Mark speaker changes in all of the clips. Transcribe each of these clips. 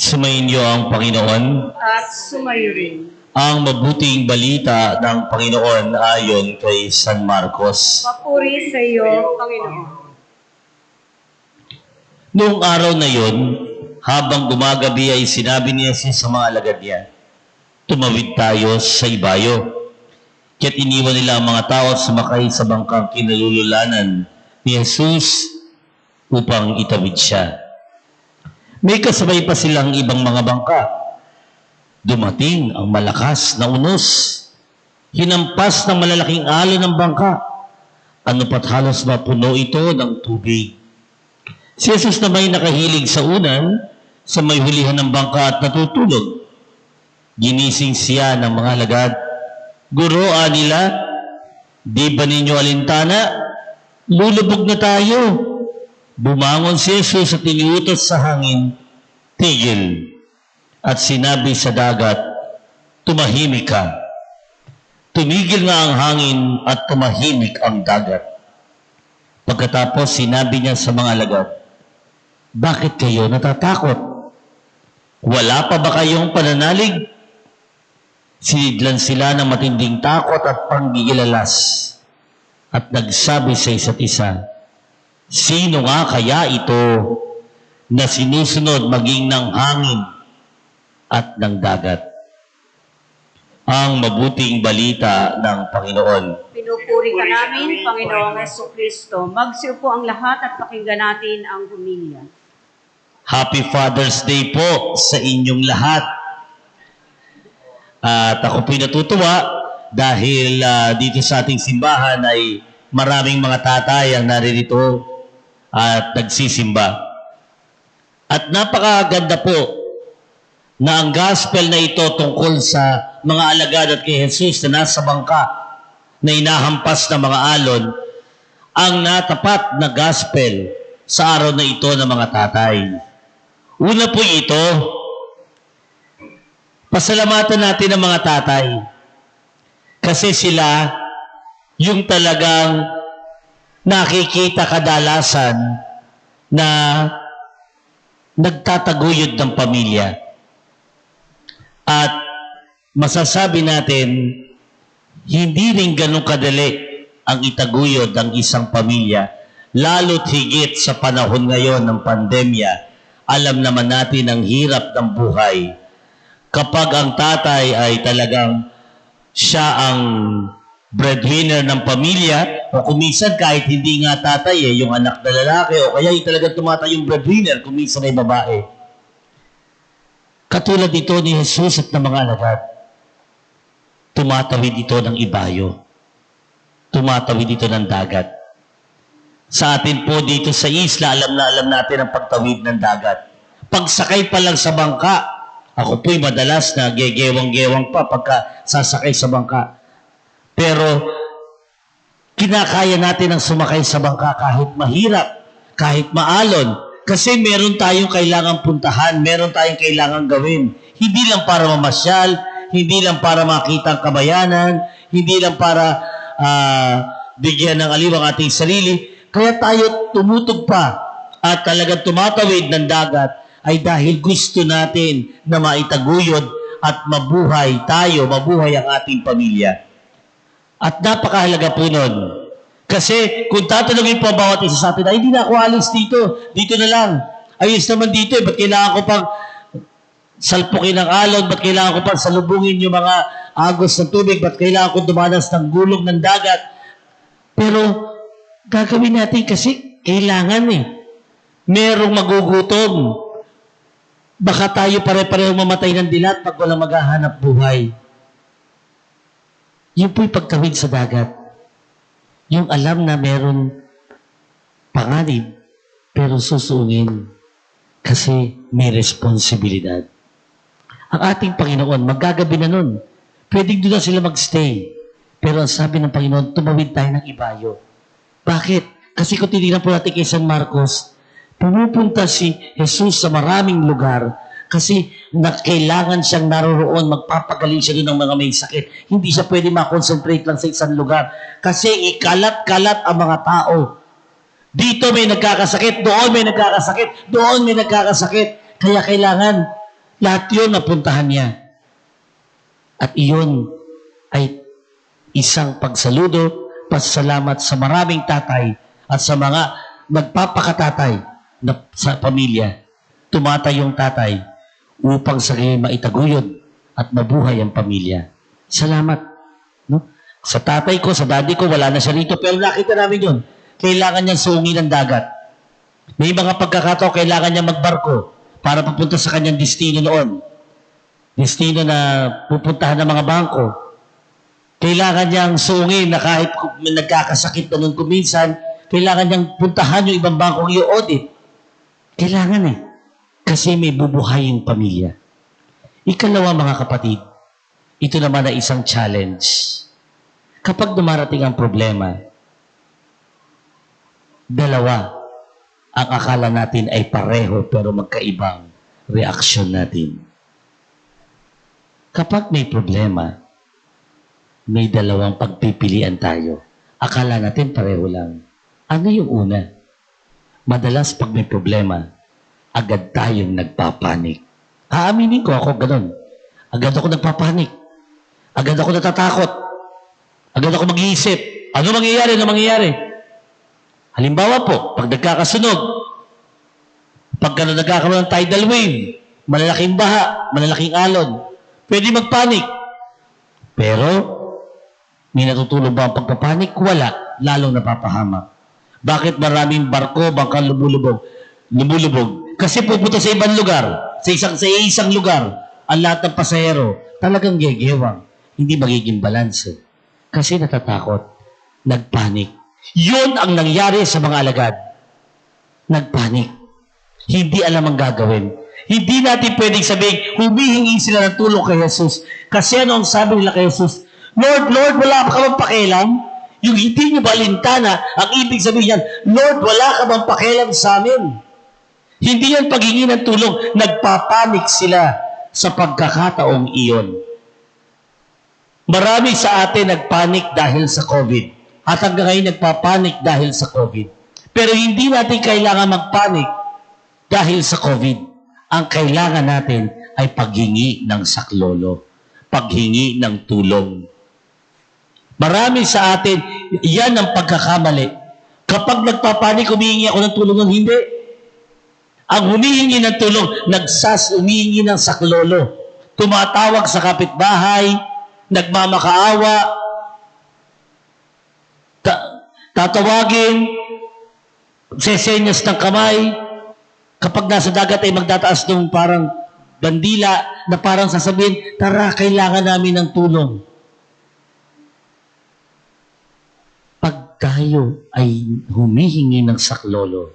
Speaker 1: Sumainyo ang Panginoon.
Speaker 2: At sumayo rin.
Speaker 1: Ang mabuting balita ng Panginoon ayon kay San Marcos.
Speaker 2: Papuri sa iyo, Panginoon.
Speaker 1: Noong araw na yon, habang gumagabi ay sinabi niya sa mga alagad niya, "Tumawid tayo sa ibayo." Kaya't iniwan nila ang mga tao at sumakay sa bangkang kinalululanan ni Jesus upang itawid siya. May kasabay pa silang ibang mga bangka. Dumating ang malakas na unos. Hinampas ng malalaking alon ng bangka. Ano pat halos mapuno ito ng tubig. Si Jesus na may nakahilig sa unan, sa may hulihan ng bangka at natutulog. Ginising siya ng mga alagad. "Guro, nila, di ba ninyo alintana? Lulubog na tayo." Bumangon si Jesus at iniutos sa hangin, "Tigil." At sinabi sa dagat, "Tumahimik ka." Tumigil nga ang hangin at tumahimik ang dagat. Pagkatapos sinabi niya sa mga alagad, "Bakit kayo natatakot? Wala pa ba kayong pananalig?" Sinidlan sila ng matinding takot at panggigilalas at nagsabi sa isa't isa, "Sino nga kaya ito na sinusunod maging ng hangin at ng dagat?" Ang mabuting balita ng Panginoon.
Speaker 2: Pinupuri ka namin, Panginoong Jesucristo. Magsiupo ang lahat at pakinggan natin ang humilya.
Speaker 1: Happy Father's Day po sa inyong lahat. At ako po'y natutuwa dahil dito sa ating simbahan ay maraming mga tatay ang naririto at nagsisimba. At napakaganda po na ang gospel na ito tungkol sa mga alagad at kay Jesus na nasa bangka na inahampas ng mga alon ang natapat na gospel sa araw na ito ng mga tatay. Una po ito, pasalamatan natin ang mga tatay kasi sila yung talagang nakikita kadalasan na nagtataguyod ng pamilya. At masasabi natin, hindi rin ganun kadali ang itaguyod ng isang pamilya, lalo't higit sa panahon ngayon ng pandemya. Alam naman natin ang hirap ng buhay. Kapag ang tatay ay talagang siya ang breadwinner ng pamilya, o kuminsan kahit hindi nga tatay yung anak na lalaki, o kaya yung talagang tumatay yung breadwinner, kuminsan ay babae. Katulad ito ni Jesus at ng mga alagad, tumatawid ito ng ibayo. Tumatawid ito ng dagat. Sa atin po dito sa isla, alam natin ang pagtawid ng dagat. Pagsakay pa lang sa bangka, ako po'y madalas na gegewang-gewang pa pagka sasakay sa bangka. Pero kinakaya natin ang sumakay sa bangka kahit mahirap, kahit maalon. Kasi meron tayong kailangang puntahan, meron tayong kailangang gawin. Hindi lang para mamasyal, hindi lang para makita ang kabayanan, hindi lang para bigyan ng aliw ang ating sarili. Kaya tayo tumutog pa at talagang tumatawid ng dagat ay dahil gusto natin na maitaguyod at mabuhay tayo, mabuhay ang ating pamilya. At napakahalaga po nun. Kasi kung tatanungin po ang bawat isa sa atin, ay hindi na ako alis dito. Dito na lang. Ayos naman dito eh. Ba't kailangan ko pang salpukin ng alon? Ba't kailangan ko pang salubungin yung mga agos ng tubig? Ba't kailangan ko dumanas ng gulong ng dagat? Pero gagawin natin kasi kailangan eh. Merong magugutom. Baka tayo pare-pareho mamatay ng dilat pag walang maghahanap buhay. Yun po'y pagtawid sa dagat. Yung alam na meron panganib, pero susuungin kasi may responsibilidad. Ang ating Panginoon, maggagabi na nun. Pwedeng doon na sila magstay. Pero ang sabi ng Panginoon, tumawid tayo ng ibayo. Bakit? Kasi kung tinignan po natin kay San Marcos, pumupunta si Jesus sa maraming lugar kasi kailangan siyang naroroon, magpapagaling siya doon ng mga may sakit. Hindi siya pwede makonsentrate lang sa isang lugar kasi ikalat-kalat ang mga tao. Dito may nagkakasakit, doon may nagkakasakit, doon may nagkakasakit. Kaya kailangan Lahat yun napuntahan niya. At iyon ay isang pagsaludo, pasalamat sa maraming tatay at sa mga nagpapakatatay na sa pamilya. Tumatay yung tatay upang sa kanya maitaguyod at mabuhay ang pamilya. Salamat. No? Sa tatay ko, sa daddy ko, wala na siya rito. Pero nakita namin yun. Kailangan niyang suungin ng dagat. May mga pagkakataon, kailangan niya magbarko para papunta sa kanyang destino noon. Destino na pupuntahan ng mga bangko. Kailangan niyang suungin na kahit nagkakasakit na nun kuminsan, kailangan niyang puntahan yung ibang bangkong i-audit. Kailangan Kasi may bubuhay yung pamilya. Ikalawa, mga kapatid, ito naman ay isang challenge. Kapag dumarating ang problema, dalawa ang akala natin ay pareho pero magkaibang reaksyon natin. Kapag may problema, may dalawang pagpipilian tayo. Akala natin pareho lang. Ano yung una? Madalas pag may problema, agad tayong nagpapanik. Aaminin ko, ako ganun. Agad ako nagpapanik. Agad ako natatakot. Agad ako mag-iisip. Ano mangyayari? Ano mangyayari? Halimbawa po, pag nagkakasunog, pag nagkakaroon ng tidal wave, malalaking baha, malalaking alon, pwede magpanik. Pero, may natutulong ba ang pagpapanik? Wala. Lalong napapahamak. Bakit maraming barko, bangkang lumulubog? Kasi pupunta sa ibang lugar, sa isang lugar, ang lahat ng pasahero, talagang gegewang. Hindi magiging balanse. Kasi natatakot, nagpanik. Yun ang nangyari sa mga alagad. Nagpanik. Hindi alam ang gagawin. Hindi natin pwedeng sabihin, humihingi sila ng tulong kay Jesus. Kasi ano ang sabi nila kay Jesus? Lord, wala ka bang pakialam? Yung hindi nyo balintana, ang ibig sabihin yan, Lord, wala ka bang pakialam sa amin? Hindi yan paghingi ng tulong. Nagpapanik sila sa pagkakataong iyon. Marami sa atin nagpanik dahil sa COVID. At hanggang ngayon nagpapanik dahil sa COVID. Pero hindi natin kailangan magpanik dahil sa COVID. Ang kailangan natin ay paghingi ng saklolo. Paghingi ng tulong. Marami sa atin, yan ang pagkakamali. Kapag nagpapanik, humihingi ako ng tulong, hindi. Ang humihingi ng tulong, humihingi ng saklolo. Tumatawag sa kapitbahay, nagmamakaawa, tatawagin, sesenyas ng kamay. Kapag nasa dagat ay magtataas ng parang bandila na parang sasabihin, tara, kailangan namin ng tulong. Pag tayo ay humihingi ng saklolo,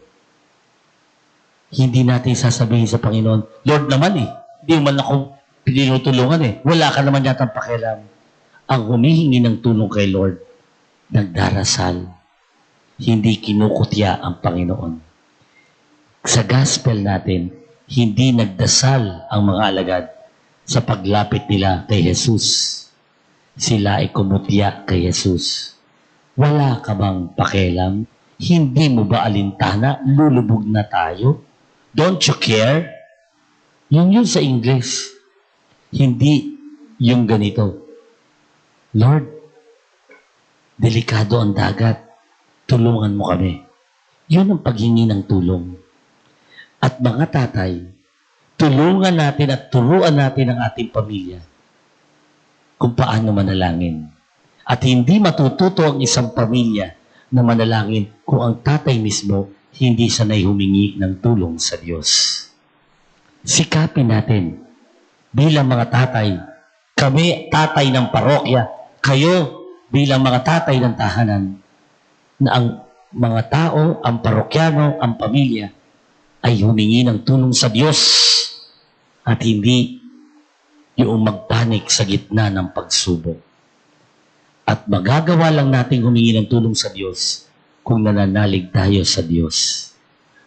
Speaker 1: hindi natin sasabihin sa Panginoon, Lord naman hindi man ako pinutulungan wala ka naman yata pakialam. Ang humihingi ng tulong kay Lord, nagdarasal, hindi kinukutya ang Panginoon. Sa gospel natin, hindi nagdasal ang mga alagad sa paglapit nila kay Jesus. Sila ay kumutya kay Jesus. Wala ka bang pakialam? Hindi mo ba alintana? Lulubog na tayo? Don't you care? Yun sa English. Hindi yung ganito. Lord, delikado ang dagat. Tulungan mo kami. Yun ang paghingi ng tulong. At mga tatay, tulungan natin at turuan natin ang ating pamilya kung paano manalangin. At hindi matututo ang isang pamilya na manalangin kung ang tatay mismo hindi sanay humingi ng tulong sa Diyos. Sikapin natin bilang mga tatay, kami tatay ng parokya, kayo bilang mga tatay ng tahanan, na ang mga tao, ang parokyano, ang pamilya, ay humingi ng tulong sa Diyos at hindi yung magpanik sa gitna ng pagsubok. At magagawa lang natin humingi ng tulong sa Diyos kung nananalig tayo sa Diyos.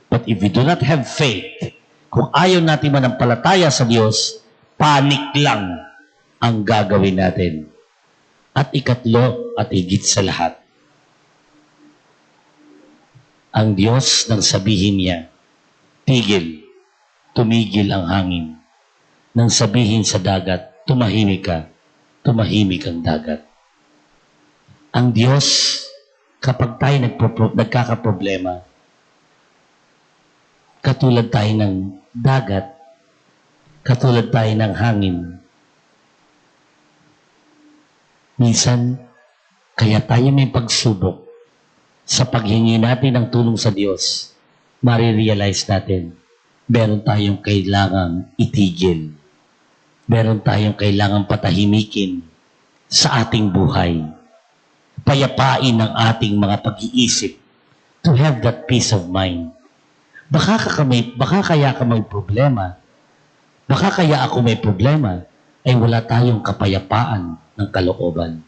Speaker 1: But if we do not have faith, kung ayaw natin manampalataya sa Diyos, panik lang ang gagawin natin. At ikatlo at higit sa lahat, ang Diyos nang sabihin niya, tumigil ang hangin. nang sabihin sa dagat, tumahimik ka, tumahimik ang dagat. Ang Diyos, kapag tayo nagkakaproblema, katulad tayo ng dagat, katulad tayo ng hangin, minsan, kaya tayo may pagsubok sa paghingi natin ng tulong sa Diyos, marirealize natin, meron tayong kailangang itigil. Meron tayong kailangang patahimikin sa ating buhay. Payapain ang ating mga pag-iisip to have that peace of mind. Baka kaya ka may problema, baka kaya ako may problema, ay wala tayong kapayapaan ng kalooban.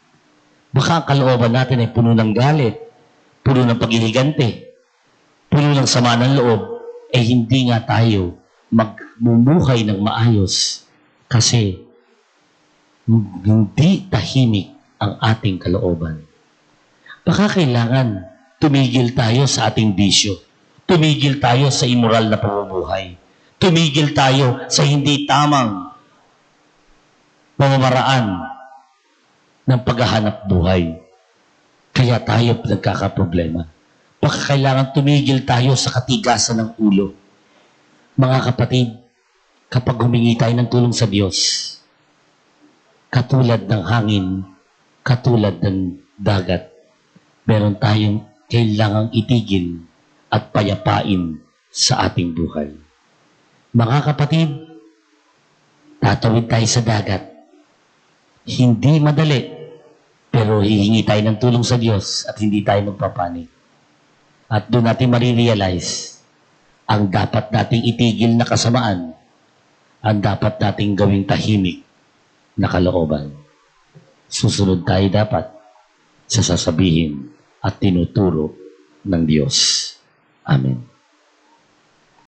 Speaker 1: Baka ang kalooban natin ay puno ng galit, puno ng pag-iligante, puno ng sama ng loob, ay hindi nga tayo magmumuhay ng maayos kasi hindi tahimik ang ating kalooban. Baka kailangan tumigil tayo sa ating bisyo, tumigil tayo sa immoral na pamumuhay, tumigil tayo sa hindi tamang pamamaraan ng paghahanap buhay. Kaya tayo nagkakaproblema. Baka kailangan tumigil tayo sa katigasan ng ulo. Mga kapatid, kapag humingi tayo ng tulong sa Diyos, katulad ng hangin, katulad ng dagat, meron tayong kailangang itigil at payapain sa ating buhay. Mga kapatid, tatawid tayo sa dagat. Hindi madali, pero hihingi tayo ng tulong sa Diyos at hindi tayo magpapanik. At doon natin marirealize ang dapat nating itigil na kasamaan, ang dapat nating gawing tahimik na kalooban. Susunod tayo dapat sa sasabihin at tinuturo ng Diyos. Amen.